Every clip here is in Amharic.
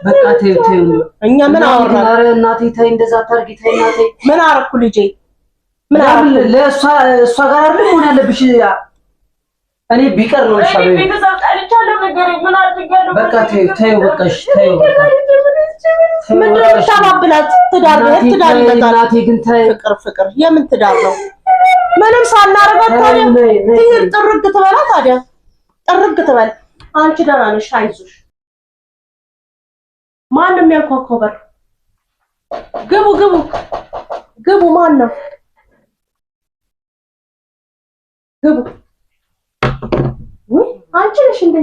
በቃ ተይው እኛ ምን አወራን? ኧረ እናቴ ተይ እንደዛ አታርጊ ተይ እናቴ ምን አረኩ ልጄ ምን አረኩ ለእሷ ጋር አይደለም ሆነ ያለብሽ እኔ ቢቀር ነው ይሻለው ቤተሰብ ጣልቻለሁ ነገር ምን አድርጋለሁ በቃ ተይው በቃሽ ተይው ምን ተባብላት ትዳር ይመጣል እናቴ ግን ተይ ፍቅር የምን ትዳር ነው ምንም ሳናረጋት ታዲያ ጥርግ ትበላ ታዲያ ጥርግ ትበል አንቺ ደህና ነሽ አይዞሽ ማንም ያንኳኳው በር ግቡ ማን ነው ግቡ ወይ አንቺ ነሽ እንዴ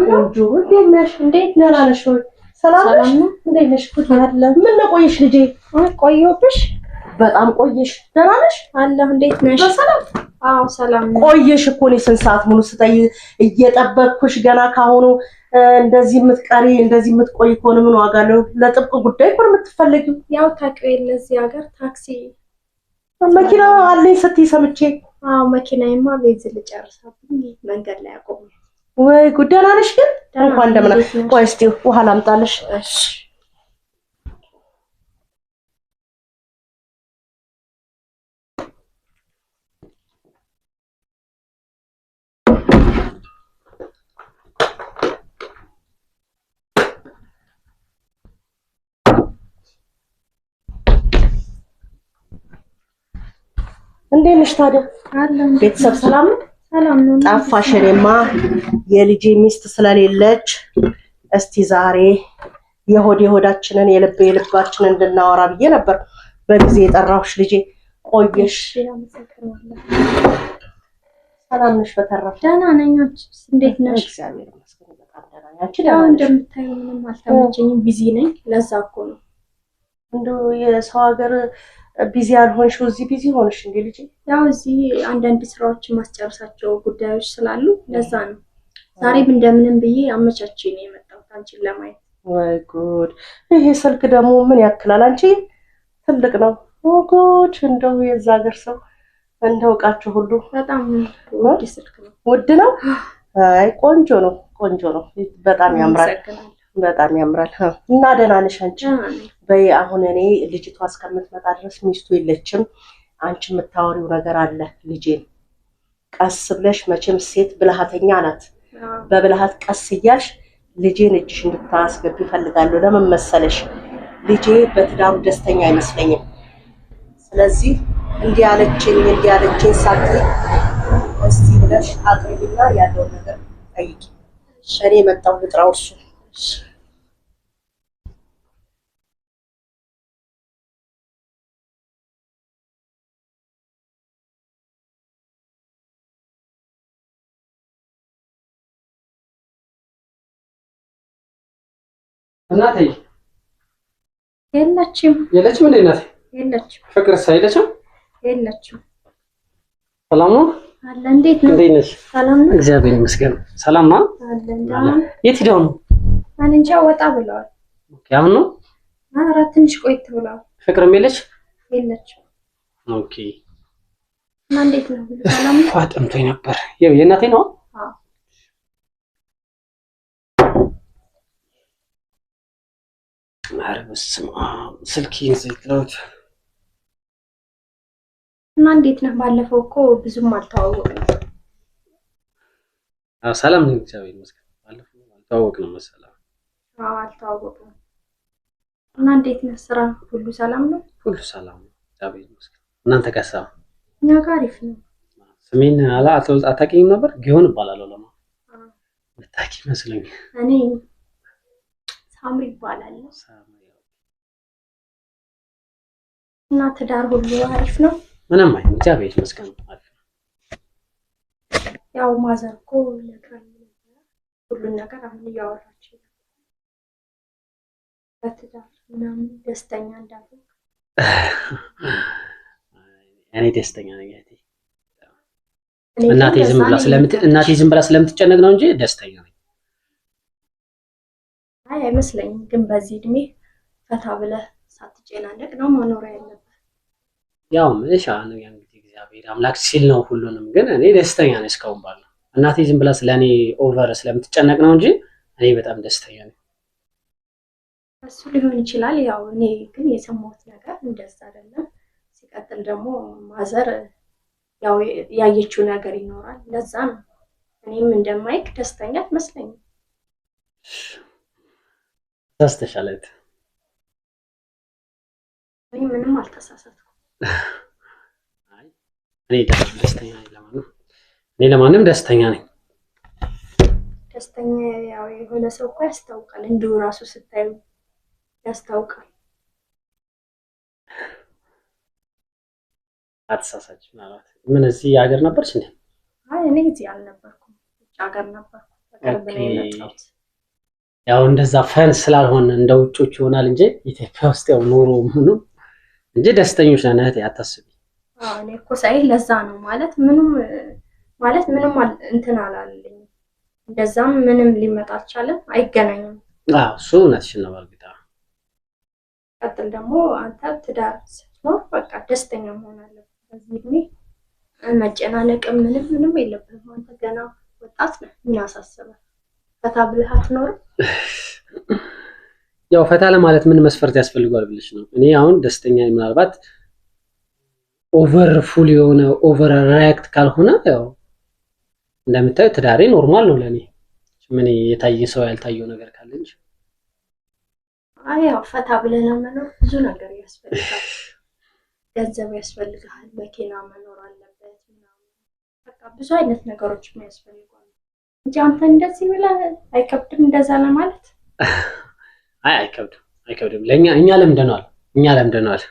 ቆንጆ እንዴት ነሽ እንዴት ደህና ነሽ ወይ ሰላም ነሽ እንዴት ነሽ ምን ነው ቆየሽ ልጄ ቆየሁብሽ በጣም ቆየሽ ደህና ነሽ አለሁ እንዴት ነሽ በሰላም አዎ ሰላም ነኝ ቆየሽ እኮ ነው ስንት ሰዓት ሙሉ ስጠይ እየጠበቅኩሽ ገና ካሁኑ እንደዚህ የምትቀሪ እንደዚህ የምትቆይ ከሆነ ምን ዋጋ አለው ለጥብቅ ጉዳይ እኮ የምትፈልጊው ያው ታውቂው ለዚህ ሀገር ታክሲ መኪና አለኝ ስትይ ሰምቼ አዎ መኪናዬማ ቤንዚን ልጨርሳብኝ መንገድ ላይ አቆመ ወይ ጉዳና ነሽ ግን እንኳን እንደምን ቆይ እስቲ ውሃ ላምጣልሽ እሺ እንዴት ነሽ ታዲያ ቤተሰብ ሰላም ነው ሰላም ነው ጣፋሽ እኔማ የልጄ ሚስት ስለሌለች እስቲ ዛሬ የሆዳችንን የልባችንን እንድናወራ ብዬ ነበር በጊዜ የጠራሁሽ ልጄ ቆየሽ ሰላም ነሽ በተረፈ ደህና ነኝ እንዴት ነሽ እግዚአብሔር ይመስገን በጣም ደህና ነኝ አንቺ ደህና ነሽ እንደምታዩ ምንም አልተመቸኝም ቢዚ ነኝ ለዛ እኮ ነው እንደው የሰው ሀገር ቢዚ አልሆንሽው እዚህ ቢዚ ሆነሽ እንዴ ልጅ ያው እዚህ አንዳንድ ስራዎች ማስጨረሳቸው ጉዳዮች ስላሉ ለዛ ነው ዛሬም እንደምንም ብዬ አመቻቼ ነው የመጣሁት አንቺን ለማየት ወይ ጉድ ይሄ ስልክ ደግሞ ምን ያክላል አንቺ ትልቅ ነው ኦ ጉድ እንደው የዛ ሀገር ሰው እንደውቃችሁ ሁሉ በጣም ውድ ስልክ ነው ውድ ነው አይ ቆንጆ ነው በጣም ያምራል እና ደህና ነሽ አንቺ በይ አሁን እኔ ልጅቷ እስከምትመጣ ድረስ ሚስቱ የለችም አንቺ የምታወሪው ነገር አለ ልጄን ቀስ ብለሽ መቼም ሴት ብልሃተኛ ናት በብልሃት ቀስ እያልሽ ልጄን እጅሽ እንድታስገቢ ፈልጋለሁ ለምን መሰለሽ ልጄ በትዳሩ ደስተኛ አይመስለኝም ስለዚህ እንዲያለችኝ ሳትይ እስቲ ብለሽ አቅርቢና ያለው ነገር ጠይቂ እኔ መጣሁ ልጥራው እሱ እናቴ የለችም እንዴ እናቴ የለችም ፍቅርስ የለችም ሰላም ነው አለ እንዴት ነሽ ሰላም ነው እግዚአብሔር ይመስገን ሰላም ነው አለ የት ሄደው ነው አንንቻ ወጣ ብለዋል ኦኬ አሁን ነው ኧረ ትንሽ ቆይት ብለዋል ፍቅርም የለችም ኦኬ እና እንዴት ነው ሰላም ነው አጥምቶኝ ነበር የእናቴ ነው ማርበስማ ስልኪን ዘይትሎት እና እንዴት ነው ባለፈው እኮ ብዙም አልተዋወቅንም ሰላም ነኝ እግዚአብሔር ይመስገን ባለፈው አልተዋወቅንም መሰለኝ አልተዋወቅንም እና እንዴት ነው ስራ ሁሉ ሰላም ነው እግዚአብሔር ይመስገን እናንተ ጋሳ እኛ ጋር አሪፍ ነው ስሜን አታውቂኝም ነበር ጊዮን እባላለሁ ለማ ልታቂ መስለኝ እኔ ሳምሪ ይባላል እና ትዳር ሁሉ አሪፍ ነው ምንም አይደለም እግዚአብሔር ይመስገን አሪፍ ያው ማዘር እኮ ለካል ሁሉን ነገር አሁን እያወራች በትዳር ምናምን ደስተኛ እንዳልሆንክ እኔ ደስተኛ ነኝ እናቴ ዝም ብላ ስለምትጨነቅ ነው እንጂ ደስተኛ ነኝ አይ አይመስለኝም ግን በዚህ እድሜ ፈታ ብለህ ሳትጨናነቅ ነው መኖር ያለበት ያው ምንሻ ነው እንግዲህ እግዚአብሔር አምላክ ሲል ነው ሁሉንም ግን እኔ ደስተኛ ነኝ እስካሁን ባለው እናቴ ዝም ብላ ስለኔ ኦቨር ስለምትጨነቅ ነው እንጂ እኔ በጣም ደስተኛ ነኝ እሱ ሊሆን ይችላል። ያው እኔ ግን የሰማሁት ነገር እንደዛ አይደለም። ሲቀጥል ደግሞ ማዘር ያው ያየችው ነገር ይኖራል። ለዛ ነው እኔም እንደማይክ ደስተኛ አትመስለኝም። ተሳስተሻለት። እኔ ምንም አልተሳሳትኩም። አይ እኔ ደስተኛ ነኝ። ለማንም ደስተኛ ነኝ። ደስተኛ ያው የሆነ ሰው እኮ ያስታውቃል። እንዲሁ ራሱ ስታዩ ያስታውቃል። አትሳሳች ማለት ምን እዚህ ሀገር ነበርሽ እንዴ? አይ እኔ እዚህ አልነበርኩም፣ ውጭ ሀገር ነበርኩ። በቅርብ ነው የመጣሁት። ያው እንደዛ ፈን ስላልሆነ እንደ ውጮች ይሆናል እንጂ ኢትዮጵያ ውስጥ ያው ኑሮ ምኑ እንጂ ደስተኞች ነን እህቴ፣ አታስቢ። አዎ እኔ እኮ ሳይ ለዛ ነው ምንም እንትን አላለኝ። እንደዛም ምንም ሊመጣ አልቻለም፣ አይገናኝም። አዎ እሱ እውነትሽን ነው። በርግጥ ቀጥል ደግሞ አንተ ትዳር ስትኖር በቃ ደስተኛ መሆን አለብህ። በዚህ እድሜ መጨናነቅ ምንም የለብህም። አንተ ገና ወጣት ነህ። ምን አሳሰበህ? ፈታ ብለህ አትኖርም? ያው ፈታ ለማለት ምን መስፈርት ያስፈልገዋል ብለሽ ነው? እኔ አሁን ደስተኛ ምናልባት ኦቨር ፉል የሆነ ኦቨር ሪያክት ካልሆነ ያው እንደምታዩ ትዳሬ ኖርማል ነው ለኔ። ምን የታየ ሰው ያልታየው ነገር ካለ እንጂ አይ ያው ፈታ ብለህ ለመኖር ብዙ ነገር ያስፈልጋል። ገንዘብ ያስፈልጋል፣ መኪና መኖር አለበት ምናምን። በቃ ብዙ አይነት ነገሮች ያስፈልጋሉ እንጂ አንተ እንደዚህ ብለህ አይከብድም እንደዛ ለማለት? አይ አይከብድም። እኛ ለምደናል።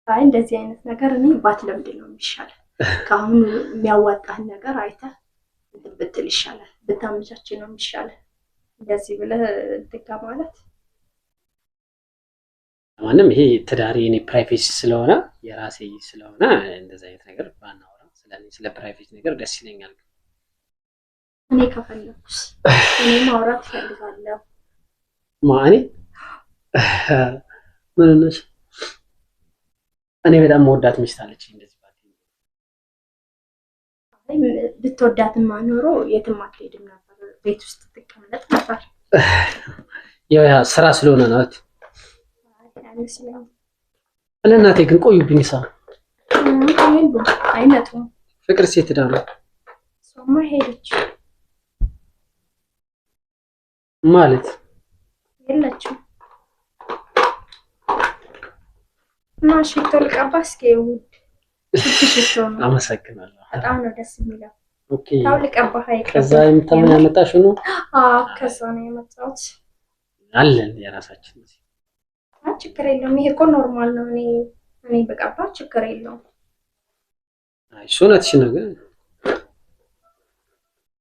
አይ እንደዚህ አይነት ነገር እኔ ባትለምድ ነው የሚሻለው። ካሁን የሚያዋጣህን ነገር አይተህ ብትል ይሻላል፣ ብታመቻች ነው የሚሻለው። እንደዚህ ብለህ እንትጋ ማለት ማንም ይሄ ትዳሬ እኔ ፕራይቬሲ ስለሆነ የራሴ ስለሆነ እንደዛ አይነት ነገር ባናወራ ስለ ፕራይቬሲ ነገር ደስ ይለኛል። እኔ ከፈለኩስ እኔ ማውራት ፈልጋለሁ። ማኔ ምን ነሽ? እኔ በጣም መወዳት ሚስት አለች። እንደዚህ ብትወዳትማ ኖሮ የትም አትሄድም ነበር፣ ቤት ውስጥ ትቀመጥ ነበር። ያው ስራ ስለሆነ ነው። ለእናቴ ግን ቆዩብኝ ሳ አይነቱም ፍቅር ሴት ዳሩ ሶማ ሄደች ማለት የለችም። እና ሽቶ ልቀባ እስኪ ውድ ሽቶ ነው። አመሰግናለሁ። በጣም ነው ደስ የሚለው። ኦኬ ታው ልቀባ አይቀር ከዛ የምታምን ያመጣሽው ነው? ከዛ ነው የመጣሁት። አለን የራሳችን ነው። ችግር የለውም። ይሄ እኮ ኖርማል ነው። እኔ በቀባ ችግር የለውም። አይ ሱነትሽ ነው ግን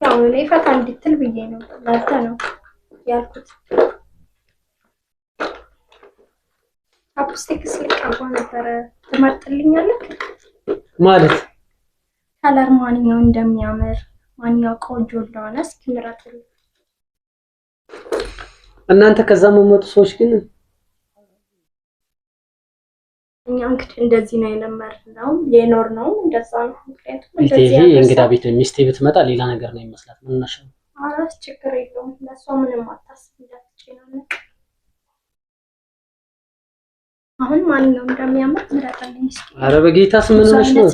ያው እኔ ፈታ እንድትል ብዬ ነው ማለት ነው ያልኩት። አፕስቲክስ ልቀባ ነበር። ትመርጥልኛለህ ማለት ከለር ማንኛው እንደሚያምር ማንኛው ቆንጆ እንደሆነ እስኪ ምረጥልኝ። እናንተ ከዛ መመጡ ሰዎች ግን እኛ እንግዲህ እንደዚህ ነው የለመድነው የኖርነው እንደዛ ነው። ምክንያቱም እንደዚህ እንግዳ ቤት ሚስቴ ብትመጣ ሌላ ነገር ነው የሚመስላት። ምን ነሽ? አራስ ችግር የለውም። ለሷ ምንም አታስብ እንዳትጨናነቅ። አሁን ማንኛውም እንደሚያምር ምረጥልኝ እስኪ። ኧረ በጌታስ ምን ሆነሽ ነው?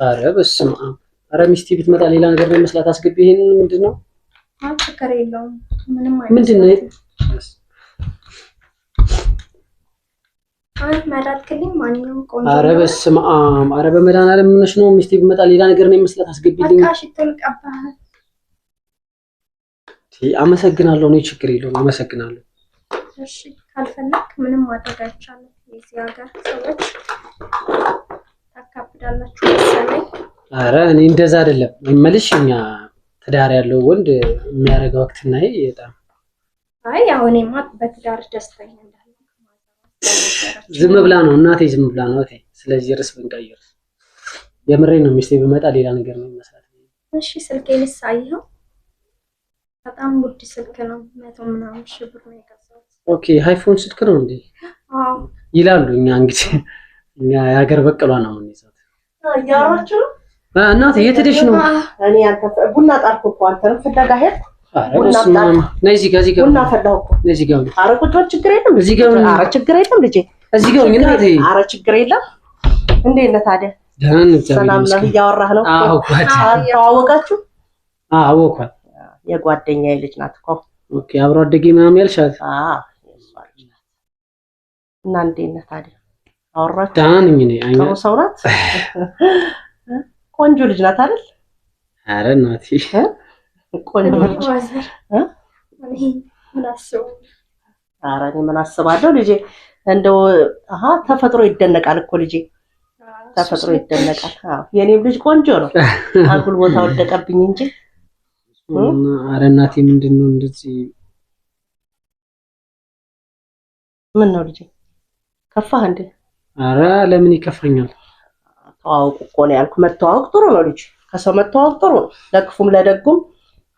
ኧረ በስመ አብ። ኧረ ሚስቴ ብትመጣ ሌላ ነገር ነው የሚመስላት። አስገቢ። ይሄን ምንድነው? ችግር የለውም። ምንም አይመስልም። ምንድነው? መረጥክልኝ ማንኛውም ቆንጆ። ኧረ በስመ አብ። ኧረ በመድኃኒዓለም ምን ሆነሽ ነው? ሚስቴ ብትመጣ ሌላ ነገር ነው የሚመስላት። አስገቢልኝ። በቃ ሽቶ ልቀባህ። አመሰግናለሁ። ነው ችግር የለውም። አመሰግናለሁ። እሺ ካልፈለክ ምንም ማድረግ አይቻልም። የዚህ ሀገር ሰዎች ታካብዳላችሁ መሰለኝ። ኧረ እኔ እንደዛ አይደለም መልሽ። እኛ ትዳር ያለው ወንድ የሚያደርገው ወቅትና ይሄ በጣም አይ ያው እኔማ በትዳር ደስተኛ እንዳለ ዝም ብላ ነው እናቴ፣ ዝም ብላ ነው እቴ። ስለዚህ ርዕስ ብንቀይር የምሬ ነው። ሚስቴ ብመጣ ሌላ ነገር ነው የሚመስላት። እሺ ስልኬን ሳይኸው በጣም ውድ ስልክ ነው። 100 ምናምን ሺህ ብር ነው የገዛሁት። ኦኬ አይፎን ስልክ ነው እንዴ? አዎ ይላሉ። እንግዲህ እኛ የሀገር በቀሏ ነው የምንይዛት። ያራችሁ እናቴ የት ሄደሽ ነው? እኔ አንተ ቡና ጣርኩ እኮ አንተን ፍለጋ ሄድኩ። ነይ እዚህ ጋር ቡና ፈላሁ እኮ እዚህ ጋር ኧረ ቁጭ በል ችግር የለም እዚህ ጋር ኧረ ችግር የለም ልጄ እዚህ ጋር እናቴ ኧረ ችግር የለም እንዴት ነህ ታዲያ ሰላም ነው እያወራህ ነው አዎ ተዋወቃችሁ አወኳት የጓደኛዬ ልጅ ናት እኮ ኦኬ አብሮ አደጌ ምናምን ያልሻት እና እንዴት ነህ ታዲያ አወራችሁ ዳን ምን ጥሩ ሰው ናት ቆንጆ ልጅ ናት አይደል ኧረ እናቴ ቆንጆ ልጅ ኧረ እኔ ምን አስባለሁ ልጄ እንደው ተፈጥሮ ይደነቃል እኮ ልጄ ተፈጥሮ ይደነቃል የኔም ልጅ ቆንጆ ነው አጉል ቦታ ወደቀብኝ እንጂ ኧረ እናቴ ምንድነው እንደዚህ ምን ነው ልጄ ከፋህ እንዴ ኧረ ለምን ይከፋኛል ተዋውቁ እኮ ነው ያልኩ መተዋወቅ ጥሩ ነው ልጅ ከሰው መተዋወቅ ጥሩ ነው ለክፉም ለደጉም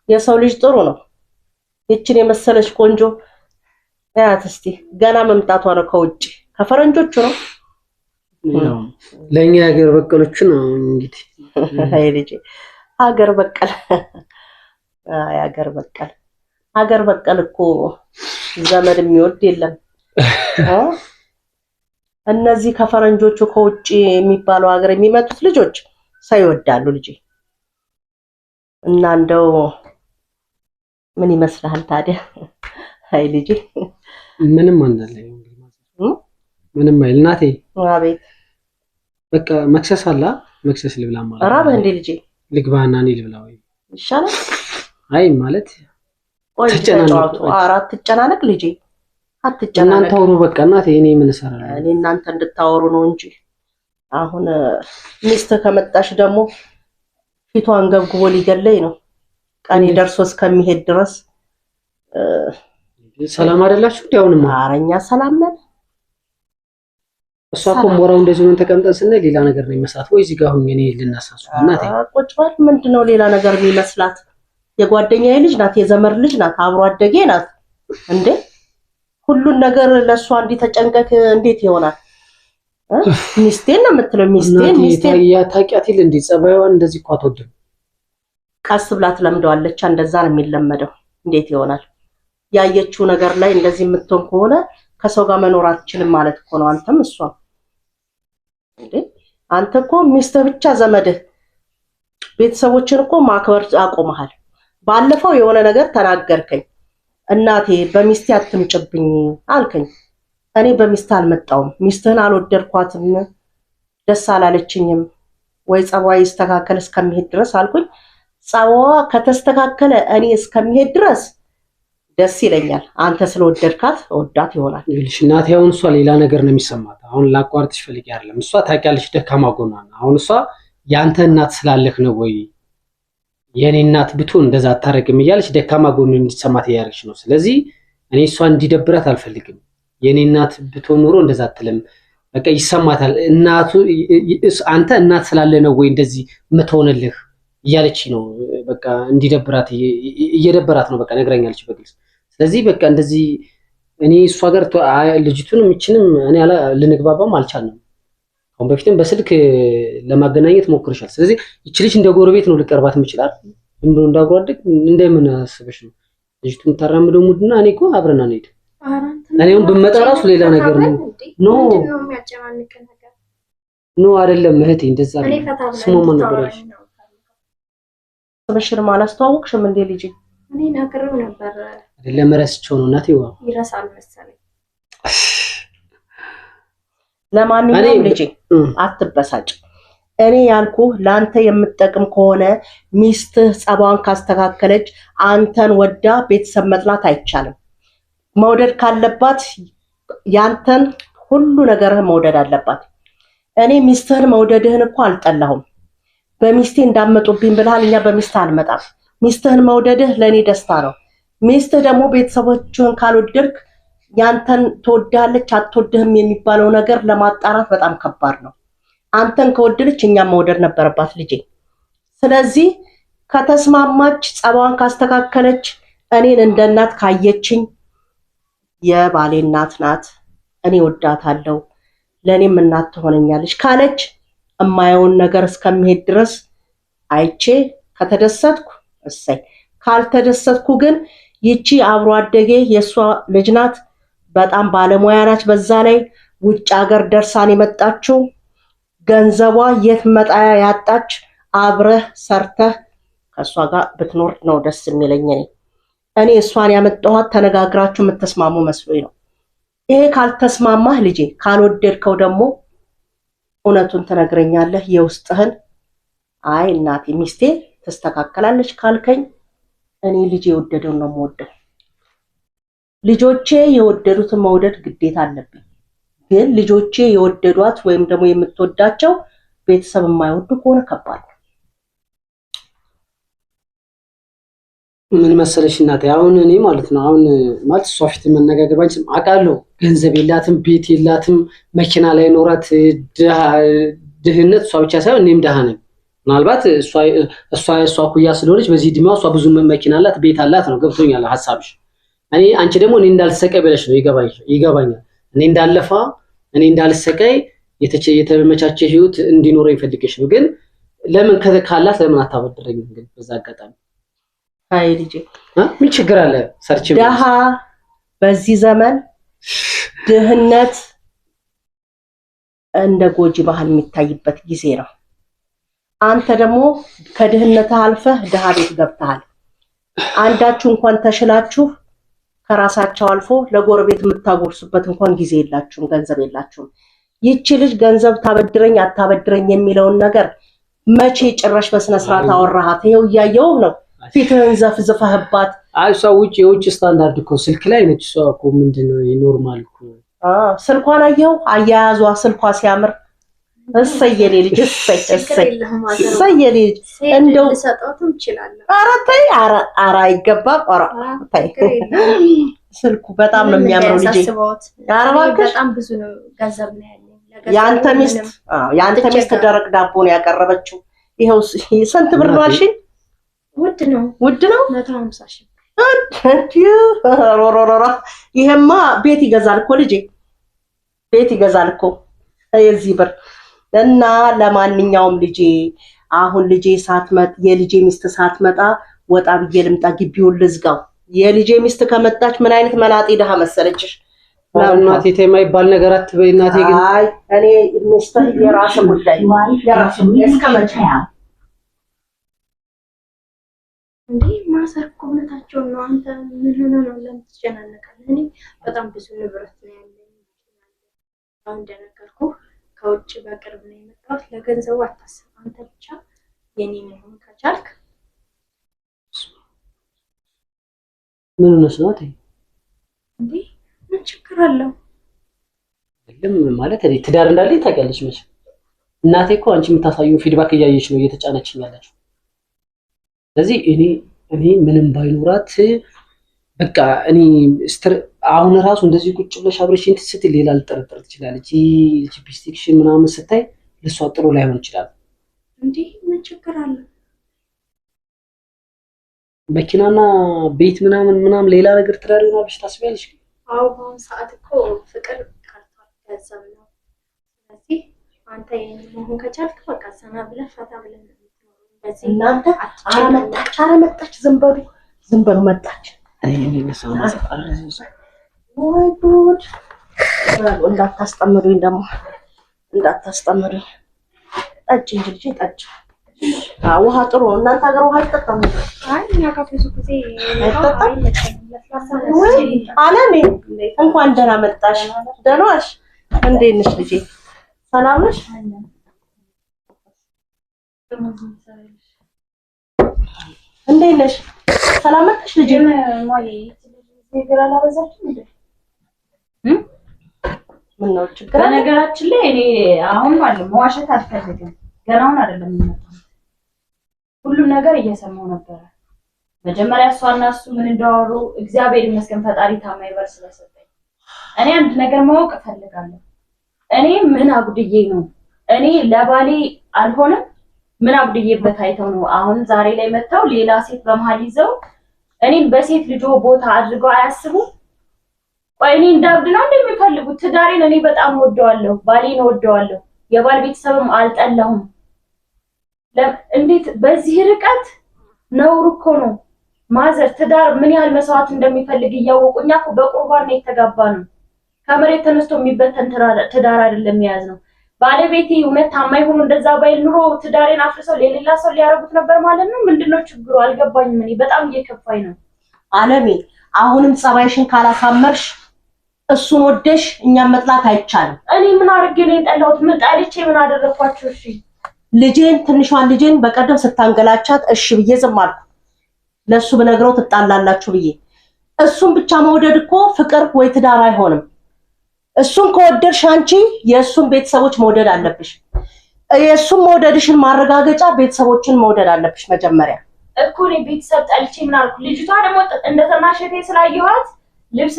የሰው ልጅ ጥሩ ነው እቺን የመሰለች ቆንጆ ያት እስቲ ገና መምጣቷ ነው ከውጭ ከፈረንጆቹ ነው ለኛ ሀገር በቀሎቹ ነው እንግዲህ አይ ልጅ ሀገር በቀል ሀገር በቀል እኮ ዘመድ የሚወድ የለም እነዚህ ከፈረንጆቹ ከውጭ የሚባለው ሀገር የሚመጡት ልጆች ሰው ይወዳሉ ልጅ እና እንደው ምን ይመስልሃል ታዲያ አይ ልጅ ምንም አንደለኝ ምንም አይል እናቴ አቤት በቃ መክሰስ አላ መክሰስ ልብላ ማለት ራበህ እንዴ ልጅ ልግባና እኔ ልብላ ወይ ይሻላል አይ ማለት ተጨናነቁ አራት ተጨናነቅ ልጅ አትጨናነቅ እናንተ አውሩ በቃ እናቴ እኔ ምን እሰራለሁ እኔ እናንተ እንድታወሩ ነው እንጂ አሁን ሚስት ከመጣሽ ደግሞ ፊቷን ገብግቦ ሊገለይ ነው ቀኔ ደርሶ እስከሚሄድ ድረስ ሰላም አይደላችሁ ዲያውንም አረኛ ሰላም ነን እሷ እኮ ሞራው እንደዚህ ነው ተቀምጠን ስንል ሌላ ነገር ነው የሚመስላት ወይ እዚህ ጋር ሆኜ እኔ ልናሳሱ እናቴ ቁጭ በል ምንድነው ሌላ ነገር የሚመስላት የጓደኛዬ ልጅ ናት የዘመር ልጅ ናት አብሮ አደጌ ናት እንዴ ሁሉን ነገር ለሷ እንዲ ተጨንቀክ እንዴት ይሆናል ሚስቴን ነው የምትለው ሚስቴን ያ ታቂያት ይል እንዴ ጸባይዋን እንደዚህ እኮ አትወድም ቀስ ብላ ትለምደዋለች እንደዛ ነው የሚለመደው እንዴት ይሆናል ያየችው ነገር ላይ እንደዚህ የምትሆን ከሆነ ከሰው ጋር መኖር አትችልም ማለት እኮ ነው አንተም እሷ እንዴ አንተ እኮ ሚስት ብቻ ዘመድህ ቤተሰቦችን እኮ ማክበር አቆመሃል ባለፈው የሆነ ነገር ተናገርከኝ እናቴ በሚስቴ አትምጭብኝ አልከኝ እኔ በሚስት አልመጣውም ሚስትህን አልወደድኳትም ደስ አላለችኝም ወይ ጸባይ ይስተካከል እስከሚሄድ ድረስ አልኩኝ ጸባዋ ከተስተካከለ እኔ እስከሚሄድ ድረስ ደስ ይለኛል አንተ ስለወደድካት ወዳት ይሆናል ይልሽ እናቴ አሁን እሷ ሌላ ነገር ነው የሚሰማት አሁን ላቋርጥሽ ፈልጊ አይደለም እሷ ታቂያለሽ ደካማ ጎናና አሁን እሷ ያንተ እናት ስላለህ ነው ወይ የኔ እናት ብትሆን እንደዛ አታረቅም ይያልሽ ደካማ ጎን እንዲሰማት ያያርሽ ነው ስለዚህ እኔ እሷ እንዲደብራት አልፈልግም የኔ እናት ብትሆን ኑሮ እንደዛ አትልም በቃ ይሰማታል እናቱ አንተ እናት ስላለ ነው ወይ እንደዚህ መተውነልህ ይያለች ነው በቃ እንዲደብራት እየደበራት ነው በቃ ነግረኛለች በግልጽ ስለዚህ በቃ እንደዚህ እኔ እሷ ጋር ልጅቱንም እቺንም እኔ ልንግባባም አልቻልንም አሁን በፊትም በስልክ ለማገናኘት ሞክርሻል ስለዚህ እቺ ልጅ እንደ ጎረቤት ነው ልቀርባት የምችላል እንብሎ እንዳጓደግ እንደምን አስበሽ ነው ልጅቱን ተራምደው ሙድና እኔ እኮ አብረና እንሄድ እኔም በመጣ ራሱ ሌላ ነገር ነው ኖ ምንድነው የሚያጨናንቅ ነገር ኖ አይደለም እህቴ እንደዛ ነው ስሙማ ነበርሽ ተበሽር ማላስተዋወቅሽም እንዴ ልጅ እኔ ነግሬው ነበር አይደለም ረስቸው ነው እናቴዋ ይረሳል መሰለኝ ለማንኛውም ልጅ አትበሳጭ እኔ ያልኩ ላንተ የምትጠቅም ከሆነ ሚስትህ ጸባዋን ካስተካከለች አንተን ወዳ ቤተሰብ መጥላት አይቻልም መውደድ ካለባት ያንተን ሁሉ ነገርህ መውደድ አለባት እኔ ሚስትህን መውደድህን እኮ አልጠላሁም በሚስቴ እንዳመጡብኝ ብለሃል እኛ በሚስት አልመጣም ሚስትህን መውደድህ ለኔ ደስታ ነው ሚስትህ ደግሞ ቤተሰቦችህን ካልወደድክ ያንተን ተወዳለች አትወድህም የሚባለው ነገር ለማጣራት በጣም ከባድ ነው አንተን ከወደደች እኛም መውደድ ነበረባት ልጄ ስለዚህ ከተስማማች ጸባዋን ካስተካከለች እኔን እንደ እናት ካየችኝ የባሌ እናት ናት እኔ ወዳታለሁ ለኔም እናት ትሆነኛለች ካለች እማየውን ነገር እስከሚሄድ ድረስ አይቼ ከተደሰትኩ እሰይ ካልተደሰትኩ ግን ይቺ አብሮ አደጌ የሷ ልጅ ናት። በጣም ባለሙያ ናች። በዛ ላይ ውጭ ሀገር ደርሳን የመጣችው ገንዘቧ የት መጣያ ያጣች አብረህ ሰርተህ ከሷ ጋር ብትኖር ነው ደስ የሚለኝ። እኔ እሷን ያመጣኋት ተነጋግራችሁ የምትስማሙ መስሎኝ ነው። ይሄ ካልተስማማህ ልጄ፣ ካልወደድከው ደግሞ እውነቱን ትነግረኛለህ የውስጥህን። አይ እናቴ ሚስቴ ተስተካከላለች ካልከኝ እኔ ልጄ የወደደውን ነው የምወደው። ልጆቼ የወደዱትን መውደድ ግዴታ አለብኝ። ግን ልጆቼ የወደዷት ወይም ደግሞ የምትወዳቸው ቤተሰብ የማይወዱ ከሆነ ከባድ ነው። ምን መሰለሽ እናቴ፣ አሁን እኔ ማለት ነው አሁን ማለት እሷ ፊት መነጋገር ባንቺ አውቃለሁ። ገንዘብ የላትም፣ ቤት የላትም፣ መኪና ላይ ኖራት ድህነት እሷ ብቻ ሳይሆን እኔም ደሃ ነኝ። ምናልባት እሷ ኩያ ስለሆነች በዚህ እድሜዋ እሷ ብዙ መኪና አላት፣ ቤት አላት ነው። ገብቶኛል ሐሳብሽ። አንቺ ደግሞ እኔ እንዳልሰቀይ ብለሽ ነው። ይገባኛል። እኔ እንዳለፋ እኔ እንዳልሰቀይ የተመቻቸ ህይወት እንዲኖረኝ ፈልገሽ ነው። ግን ለምን ካላት ለምን አታበድረኝም? ግን በዛ አጋጣሚ አይ ልጄ ምን ችግር አለ? ሰርች ደሃ በዚህ ዘመን ድህነት እንደ ጎጂ ባህል የሚታይበት ጊዜ ነው። አንተ ደግሞ ከድህነት አልፈህ ደሃ ቤት ገብተሃል። አንዳችሁ እንኳን ተሽላችሁ ከራሳቸው አልፎ ለጎረቤት የምታጎርሱበት እንኳን ጊዜ የላችሁም፣ ገንዘብ የላችሁም። ይቺ ልጅ ገንዘብ ታበድረኝ አታበድረኝ የሚለውን ነገር መቼ ጭራሽ በስነ ስርዓት አወራሃት? ይሄው እያየው ነው ፊትህን ዘፍዝፈህባት። አይ እሷ የውጭ ስታንዳርድ እኮ ስልክ ላይ ነች። እሷ እኮ ምንድነው ኖርማል እኮ ስልኳን አየው፣ አያያዟ ስልኳ ሲያምር እሰየኔ ልጅ እሰየኔ ልጅ እንደው ሰጣውም ይችላል። ኧረ ተይ፣ ኧረ አይገባም። ኧረ ተይ፣ ስልኩ በጣም ነው የሚያምረው ልጅ። ኧረ እባክሽ በጣም ብዙ ነው ገንዘብ ነው ያለኝ። ያንተ ሚስት ደረቅ ዳቦ ነው ያቀረበችው። ይሄው ስንት ብር ነው አልሽኝ? ውድ ነው 150 ሺህ። ይሄማ ቤት ይገዛል እኮ ልጄ፣ ቤት ይገዛል እኮ የዚህ ብር። እና ለማንኛውም ልጄ አሁን ልጄ የልጄ ሚስት ሳትመጣ ወጣ ብዬ ልምጣ፣ ግቢውን ልዝጋው። የልጄ ሚስት ከመጣች ምን አይነት መናጤ ደሃ መሰለችሽ? እናቴ የማይባል ነገር አትበይ እናቴ። ግን አይ እኔ ሚስትህ የራስ ጉዳይ እስከመቼ እንዴ ማሰር ኮምነታቸው ነው። አንተ ምን ሆነ ነው ለምትጨናነቃለህ? እኔ በጣም ብዙ ንብረት ነው ያለኝ። አሁን እንደነገርኩህ ከውጭ በቅርብ ነው የመጣሁት። ለገንዘቡ አታስብ አንተ ብቻ የኔ መሆን ከቻልክ። ምን ነው ሰውቴ? እንዴ ምን ችግር አለው? ማለት ትዳር እንዳለኝ ታውቂያለሽ መቼ። እናቴ እኮ አንቺ የምታሳየው ፊድባክ እያየች ነው እየተጫነችኝ ያለችው። ስለዚህ እኔ ምንም ባይኖራት በቃ እኔ አሁን ራሱ እንደዚህ ቁጭ ብለሽ አብረሽ እንትን ስትል ሌላ ልጠረጥር ትችላለች። ሊፕስቲክሽን ምናምን ስታይ ለሷ ጥሩ ላይሆን ይችላል። እንዴ ምን ችግር አለ? መኪናና ቤት ምናምን ሌላ ነገር ትዳር ይሆናል ብለሽ ታስቢያለሽ? አዎ በአሁኑ ሰዓት እኮ ፍቅር ቀርቷል፣ ገንዘብ ነው። ስለዚህ አንተ የኔ መሆን ከቻልክ በቃ ሰና ብለህ ፈታ ብለህ ነው በዚህ እናንተ አረመጣች ዝም በሉ መጣች። እኔ ለሰው ማሰፋ ወይ ጉድ! እንዳታስጠምዱኝ ደግሞ እንዳታስጠምዱኝ። ጠጭ እንጂ ልጅ ጠጭ። ውሃ ጥሩ ነው። እናንተ ሀገር ውሃ አይጠጣም? አይ እኛ ጋር ብዙ ጊዜ አይጠጣም። ወይ አለኔ እንኳን ደህና መጣሽ። ደህና ነሽ? እንዴት ነሽ ልጄ? ሰላም ነሽ? እንዴት ነሽ? ሰላም መጣሽ ልጄ? ነገር አላበዛችም እንዴ? ምን ነው ችግር? በነገራችን ላይ እኔ አሁን ማለት መዋሸት አልፈልግም። ገናውን አይደለም የምመጣው። ሁሉም ነገር እየሰማው ነበር። መጀመሪያ እሷና እሱ ምን እንዳወሩ እግዚአብሔር ይመስገን ፈጣሪ ታማኝ በር ስለሰጠኝ። እኔ አንድ ነገር ማወቅ እፈልጋለሁ። እኔ ምን አጉድዬ ነው? እኔ ለባሌ አልሆነም ምን አጉድዬበት አይተው ነው አሁን ዛሬ ላይ መጣው ሌላ ሴት በመሃል ይዘው እኔን በሴት ልጅ ቦታ አድርገው አያስቡ? ቆይ እኔ እንዳብድ ነው እንደሚፈልጉት? ትዳሬን እኔ በጣም ወደዋለሁ፣ ባሌን ወደዋለሁ፣ የባል ቤተሰብም አልጠላሁም። እንዴት በዚህ ርቀት ነውር እኮ ነው። ማዘር ትዳር ምን ያህል መስዋዕት እንደሚፈልግ እያወቁኛ እኮ በቁርባን ነው የተጋባነው። ከመሬት ተነስቶ የሚበተን ትዳር አይደለም የያዝነው። ባለቤቴ እውነት ታማኝ ሆኖ እንደዛ ባይል ኑሮ ትዳሬን አፍርሰው ለሌላ ሰው ሊያረጉት ነበር ማለት ነው። ምንድነው ችግሩ? አልገባኝም። እኔ በጣም እየከፋኝ ነው። አለሜ አሁንም ጸባይሽን ካላሳመርሽ እሱን ወደሽ እኛም መጥላት አይቻልም። እኔ ምን አድርጌ ነው የጠላሁት? ምን ጣልቼ ምን አደረኳቸው? እሺ ልጄን ትንሿን ልጄን በቀደም ስታንገላቻት እሺ ብዬ ዝም አልኩ። ለሱ ብነግረው ትጣላላችሁ ብዬ። እሱን ብቻ መውደድ እኮ ፍቅር ወይ ትዳር አይሆንም። እሱን ከወደድሽ አንቺ የእሱን ቤተሰቦች መውደድ አለብሽ። የእሱን መውደድሽን ማረጋገጫ ቤተሰቦችን መውደድ አለብሽ መጀመሪያ እኮ። እኔ ቤተሰብ ጠልቼ ምን አልኩ? ልጅቷ ደግሞ እንደ ተናሸቴ ስላየኋት ልብስ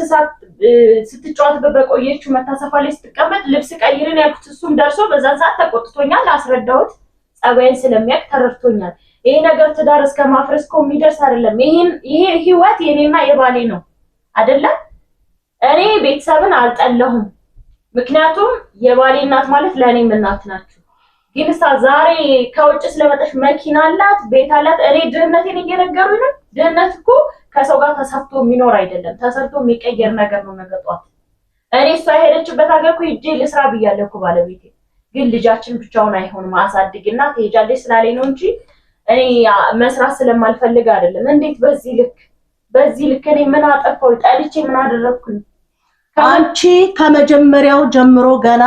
ስትጫወትበት በቆየችው መታሰፋ ላይ ስትቀመጥ ልብስ ቀይርን ያልኩት እሱም ደርሶ በዛን ሰዓት ተቆጥቶኛል። አስረዳሁት። ጸባይን ስለሚያውቅ ተረድቶኛል። ይሄ ነገር ትዳር እስከ ማፍረስ እኮ የሚደርስ አይደለም። ይሄ ህይወት የኔና የባሌ ነው አይደለም። እኔ ቤተሰብን አልጠላሁም። ምክንያቱም የባሌ እናት ማለት ለእኔም እናት ናቸው። ግን ዛሬ ከውጭ ስለመጣሽ መኪና አላት፣ ቤት አላት። እኔ ድህነቴን እየነገሩኝ ነው። ድህነት እኮ ከሰው ጋር ተሰርቶ የሚኖር አይደለም፣ ተሰርቶ የሚቀየር ነገር ነው። ነገ ጧት እኔ እሷ የሄደችበት ሀገር እኮ ሂጄ ልስራ ብያለሁ እኮ ባለቤቴ። ግን ልጃችን ብቻውን አይሆንም አሳድግና ትሄጃለሽ ስላለኝ ነው እንጂ እኔ መስራት ስለማልፈልግ አይደለም። እንዴት በዚህ ልክ እኔ ምን አጠፋው? ጠልቼ ምን አደረኩኝ? አንቺ ከመጀመሪያው ጀምሮ ገና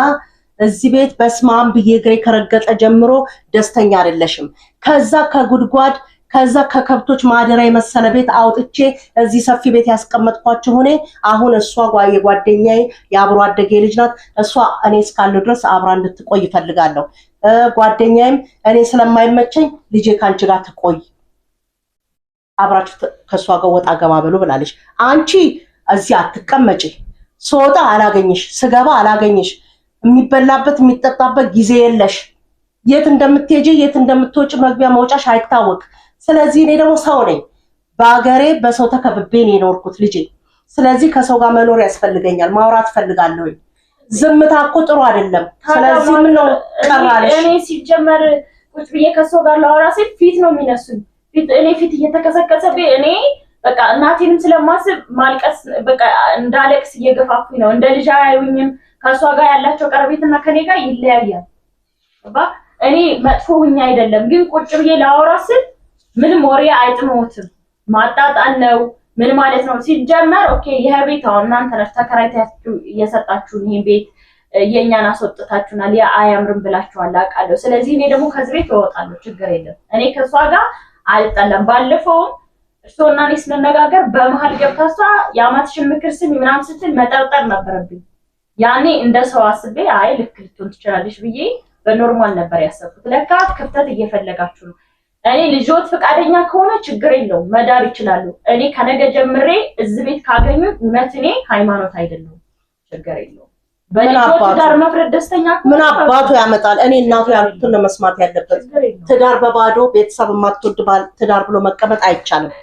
እዚህ ቤት በስማም ብዬ እግሬ ከረገጠ ጀምሮ ደስተኛ አይደለሽም። ከዛ ከጉድጓድ ከዛ ከከብቶች ማደሪያ የመሰለ ቤት አውጥቼ እዚህ ሰፊ ቤት ያስቀመጥኳችሁ ሆኔ አሁን እሷ የጓደኛዬ የአብሮ አደጌ ልጅ ናት። እሷ እኔ እስካለሁ ድረስ አብራ እንድትቆይ ይፈልጋለሁ። ጓደኛዬም እኔ ስለማይመቸኝ ልጄ ካንቺ ጋር ትቆይ፣ አብራችሁ ከሷ ጋር ወጣ ገባ ብሎ ብላለች። አንቺ እዚህ አትቀመጪ። ስወጣ አላገኝሽ፣ ስገባ አላገኝሽ። የሚበላበት የሚጠጣበት ጊዜ የለሽ። የት እንደምትሄጂ የት እንደምትወጪ መግቢያ መውጫሽ አይታወቅ። ስለዚህ እኔ ደግሞ ሰው ነኝ። በአገሬ በሰው ተከብቤ ነው የኖርኩት ልጄ። ስለዚህ ከሰው ጋር መኖር ያስፈልገኛል፣ ማውራት ፈልጋለሁ። ዝምታ እኮ ጥሩ አይደለም። ስለዚህ ምን ነው ቀራለሽ? እኔ ሲጀመር ቁጭ ብዬ ከሰው ጋር ላወራ ሲል ፊት ነው የሚነሱኝ። እኔ ፊት እየተከሰከሰብኝ እኔ በቃ እናቴንም ስለማስብ ማልቀስ በቃ እንዳለቅስ እየገፋፉኝ ነው። እንደ ልጅ አያዩኝም። ከሷ ጋር ያላቸው ቀረቤትና ከኔ ጋር ይለያያል። እኔ መጥፎ ሁኛ አይደለም፣ ግን ቁጭ ብዬ ላወራ ስል ምንም ወሬ አይጥሞትም። ማጣጣል ነው ምን ማለት ነው? ሲጀመር ኦኬ ይሄ ቤት አሁን እናንተ ነሽ ተከራይታችሁ እየሰጣችሁን ይሄ ቤት የኛን አስወጥታችሁናል። ያ አያምርም ብላችኋል አውቃለሁ። ስለዚህ እኔ ደግሞ ከዚህ ቤት እወጣለሁ፣ ችግር የለም። እኔ ከሷ ጋር አልጣለም። ባለፈው እርሶና እኔ ስንነጋገር በመሃል ገብታሷ የአማትሽን ምክር ስሚ ምናምን ስትል መጠርጠር ነበረብኝ። ያኔ እንደ ሰው አስቤ አይ ልክ ልትሆን ትችላለሽ ብዬ በኖርማል ነበር ያሰብኩት። ለካ ክፍተት እየፈለጋችሁ ነው። እኔ ልጆት ፈቃደኛ ከሆነ ችግር የለውም መዳር ይችላሉ። እኔ ከነገ ጀምሬ እዚህ ቤት ካገኙ እውነት እኔ ሃይማኖት አይደለም፣ ችግር የለውም። በልጆት ዳር መፍረድ ደስተኛ ከሆነ ምን አባቱ ያመጣል? እኔ እናቱ ያሉትን መስማት ያለበት። ትዳር በባዶ ቤተሰብ የማትወድ ባል ትዳር ብሎ መቀመጥ አይቻልም።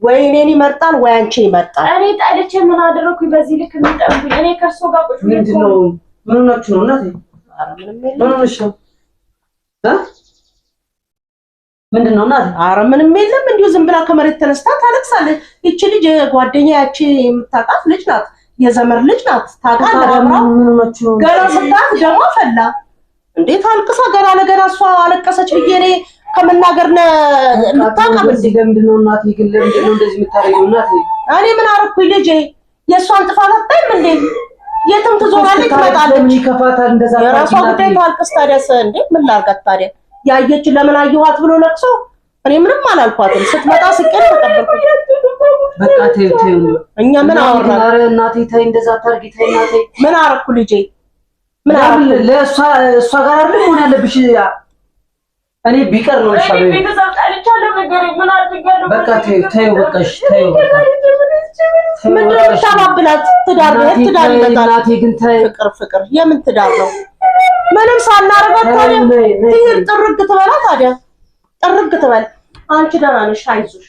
ወይ እኔን ይመርጣል ወይ አንቺን ይመርጣል። እኔ ጠልቼ ምን አደረኩኝ? በዚህ ልክ የሚጠብቁኝ እኔ ከእርሶ ጋር ቁጭ ብዬ ምንድነው? ምን ሆናችሁ ነው እናቴ? ምን ሆነሽ ነው? ምንድነው እናቴ? ኧረ ምንም የለም። እንዲሁ ዝም ብላ ከመሬት ተነስታ ታለቅሳለች። ይቺ ልጅ ጓደኛ ያቺ የምታውቃት ልጅ ናት፣ የዘመር ልጅ ናት። ታውቃለህ? ምን ሆናችሁ ነው? ገና ስታት ደግሞ ፈላ። እንዴት አልቅሳ ገና ለገና እሷ አለቀሰች ብዬ እኔ ከመናገር ልታውቃም እዚህ ለምንድነው እናቴ? ግን ለምንድነው እንደዚህ የምታደርጊው እናቴ? እኔ ምን አደረኩኝ ልጄ? የእሷን ጥፋት አታይም እንዴ? የትም ትዞራለች ትመጣለች። ምን ይከፋታል? እንደዛ የራሷ ጉዳይ ታልቅስ። ታዲያ እንዴ ምን ላድርጋት ታዲያ? ያየች ለምን አየኋት ብሎ ለቅሶ እኔ ምንም አላልኳትም። ስትመጣ ስቄን ተቀበልኩ። በቃ ተይው። እኛ ምን አወራን? ኧረ እናቴ ተይ፣ እንደዛ አታርጊ። ተይ እናቴ። ምን አደረኩ ልጄ? ምን አደረኩ? ለእሷ ጋር አይደል ሆነ ያለብሽ? እኔ ቢቀር ነው ይሻላል። እኔ ቤተሰብ ጠልቻለሁ ነገር ምን አድርጋለሁ? በቃ ተይው በቃሽ፣ ተይው በቃ። ምንድን ነው የምታባብላት? ትዳር ነው ትዳር ይመጣል። እናቴ ግን ተይ። ፍቅር የምን ትዳር ነው? ምንም ሳናረጋት ታዲያ ጥርግ ትበላ። ታዲያ ጥርግ ትበል። አንቺ ደህና ነሽ? አይዞሽ